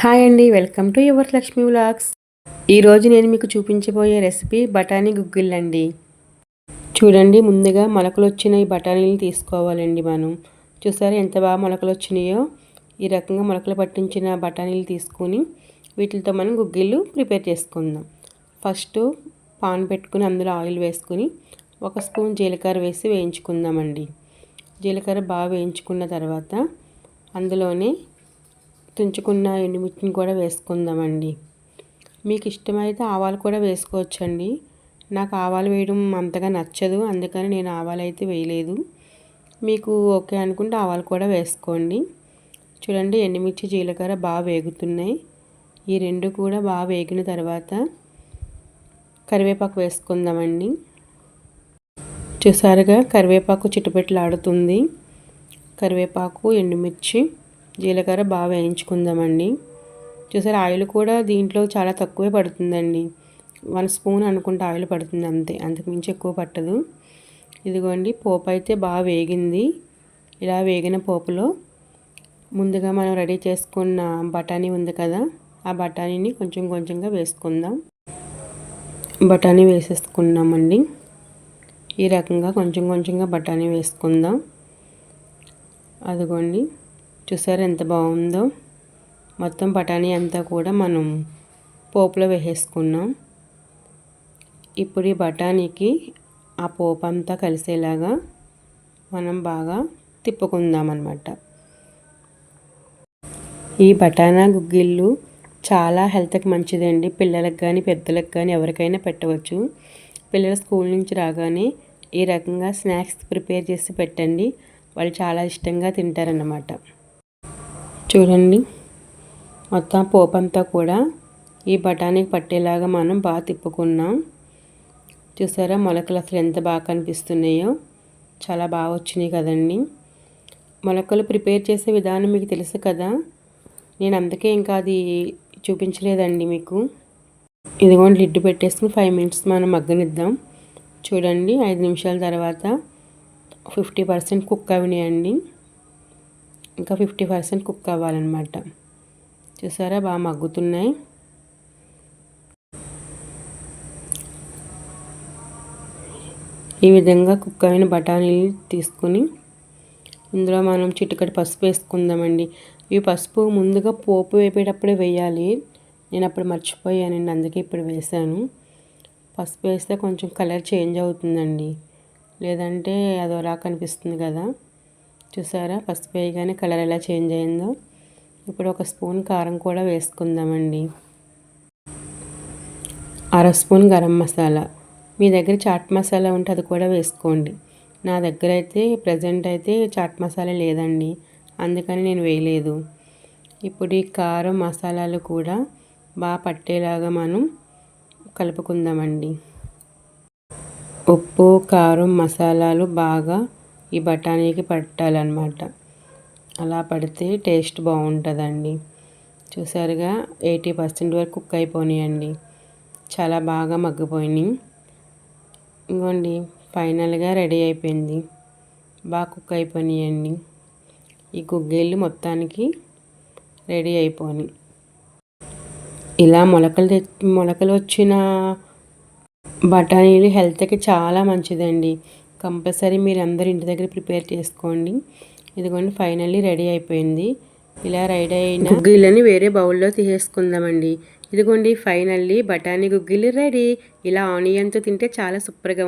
Hi అండి, welcome to your Lakshmi vlogs. ఈరోజు నేను మీకు చూపించబోయే రెసిపీ బఠానీ గుగ్గిళ్ళండి. చూడండి, ముందుగా మొలకలు వచ్చిన ఈ బఠానీలు తీసుకోవాలండి. మనం చూసారా ఎంత బాగా మొలకలు వచ్చినాయో. ఈ రకంగా మొలకలు పట్టించిన బఠానీలు తీసుకుని వీటితో మనం గుగ్గిళ్ళు ప్రిపేర్ చేసుకుందాం. ఫస్ట్ పాన్ పెట్టుకుని అందులో ఆయిల్ వేసుకుని 1 స్పూన్ జీలకర్ర వేసి వేయించుకుందామండి. జీలకర్ర బాగా వేయించుకున్న తర్వాత అందులోనే తుంచుకున్న ఎండుమిర్చిని కూడా వేసుకుందామండి. మీకు ఇష్టమైతే ఆవాలు కూడా వేసుకోవచ్చండి. నాకు ఆవాలు వేయడం అంతగా నచ్చదు, అందుకని నేను ఆవాలు అయితే వేయలేదు. మీకు ఓకే అనుకుంటే ఆవాలు కూడా వేసుకోండి. చూడండి, ఎండుమిర్చి జీలకర్ర బాగా వేగుతున్నాయి. ఈ రెండు కూడా బాగా వేగిన తర్వాత కరివేపాకు వేసుకుందామండి. చూసారుగా కరివేపాకు చిటపెట్టలాడుతుంది. కరివేపాకు, ఎండుమిర్చి, జీలకర్ర బాగా వేయించుకుందామండి. చూసారు, ఆయిల్ కూడా దీంట్లో చాలా తక్కువే పడుతుందండి. 1 స్పూన్ అనుకుంటే ఆయిల్ పడుతుంది అంతే, అంతకుమించి ఎక్కువ పట్టదు. ఇదిగోండి, పోపు అయితే బాగా వేగింది. ఇలా వేగిన పోపులో ముందుగా మనం రెడీ చేసుకున్న బఠానీ ఉంది కదా, ఆ బఠానీని కొంచెం కొంచెంగా వేసుకుందాం. బఠానీ వేసేసుకున్నామండి. ఈ రకంగా కొంచెం కొంచెంగా బఠానీ వేసుకుందాం. అదిగోండి, చూసారా ఎంత బాగుందో. మొత్తం బఠానీ అంతా కూడా మనం పోపులో వేసేసుకున్నాం. ఇప్పుడు ఈ బఠానీకి ఆ పోపు అంతా కలిసేలాగా మనం బాగా తిప్పుకుందాం అన్నమాట. ఈ బఠానా గుగ్గిళ్ళు చాలా హెల్త్కి మంచిదండి. పిల్లలకు కానీ పెద్దలకు కానీ ఎవరికైనా పెట్టవచ్చు. పిల్లలు స్కూల్ నుంచి రాగానే ఈ రకంగా స్నాక్స్ ప్రిపేర్ చేసి పెట్టండి, వాళ్ళు చాలా ఇష్టంగా తింటారన్నమాట. చూడండి, మొత్తం పోపు అంతా కూడా ఈ బఠానీకి పట్టేలాగా మనం బాగా తిప్పుకున్నాం. చూసారా, మొలకలు అసలు ఎంత బాగా కనిపిస్తున్నాయో, చాలా బాగా వచ్చినాయి కదండి. మొలకలు ప్రిపేర్ చేసే విధానం మీకు తెలుసు కదా, నేను అందుకే ఇంకా అది చూపించలేదండి మీకు. ఇదిగోండి, లిడ్ పెట్టేసుకుని 5 మినిట్స్ మనం మగ్గనిద్దాం. చూడండి, 5 నిమిషాల తర్వాత 50% కుక్ అవినాయండి. ఇంకా 50% కుక్ అవ్వాలన్నమాట. చూసారా, బాగా మగ్గుతున్నాయి. ఈ విధంగా కుక్ అయిన బఠానీలు తీసుకుని ఇందులో మనం చిటికెడు పసుపు వేసుకుందామండి. ఈ పసుపు ముందుగా పోపు వేపేటప్పుడే వేయాలి. నేను అప్పుడు మర్చిపోయానండి, అందుకే ఇప్పుడు వేసాను. పసుపు వేస్తే కొంచెం కలర్ చేంజ్ అవుతుందండి, లేదంటే అదోలా కనిపిస్తుంది కదా. చూసారా, పసుపు వేయగానే కలర్ ఎలా చేంజ్ అయిందో. ఇప్పుడు 1 స్పూన్ కారం కూడా వేసుకుందామండి. 1/2 స్పూన్ గరం మసాలా. మీ దగ్గర చాట్ మసాలా ఉంటే అది కూడా వేసుకోండి. నా దగ్గర అయితే ప్రజెంట్ అయితే చాట్ మసాలా లేదండి, అందుకని నేను వేయలేదు. ఇప్పుడు ఈ కారం మసాలాలు కూడా బాగా పట్టేలాగా మనం కలుపుకుందామండి. ఉప్పు, కారం, మసాలాలు బాగా ఈ బఠానీకి పట్టాలన్నమాట. అలా పడితే టేస్ట్ బాగుంటుందండి. చూసారుగా, 80% వరకు కుక్ అయిపోయినాయండి. చాలా బాగా మగ్గిపోయినాయి. ఇంకోండి, ఫైనల్గా రెడీ అయిపోయింది. బాగా కుక్ అయిపోయినాయండి. ఈ గుగ్గిళ్ళు మొత్తానికి రెడీ అయిపోయినాయి. ఇలా మొలకలు వచ్చిన బఠానీలు హెల్త్కి చాలా మంచిదండి. కంపల్సరీ మీరు అందరూ ఇంటి దగ్గర ప్రిపేర్ చేసుకోండి. ఇదిగోండి, ఫైనల్లీ రెడీ అయిపోయింది. ఇలా రెడీ అయిన గుగ్గిళ్ళని వేరే బౌల్లో తీసేసుకుందామండి. ఇదిగోండి, ఫైనల్లీ బఠానీ గుగ్గిళ్ళు రెడీ. ఇలా ఆనియన్తో తింటే చాలా సూపర్గా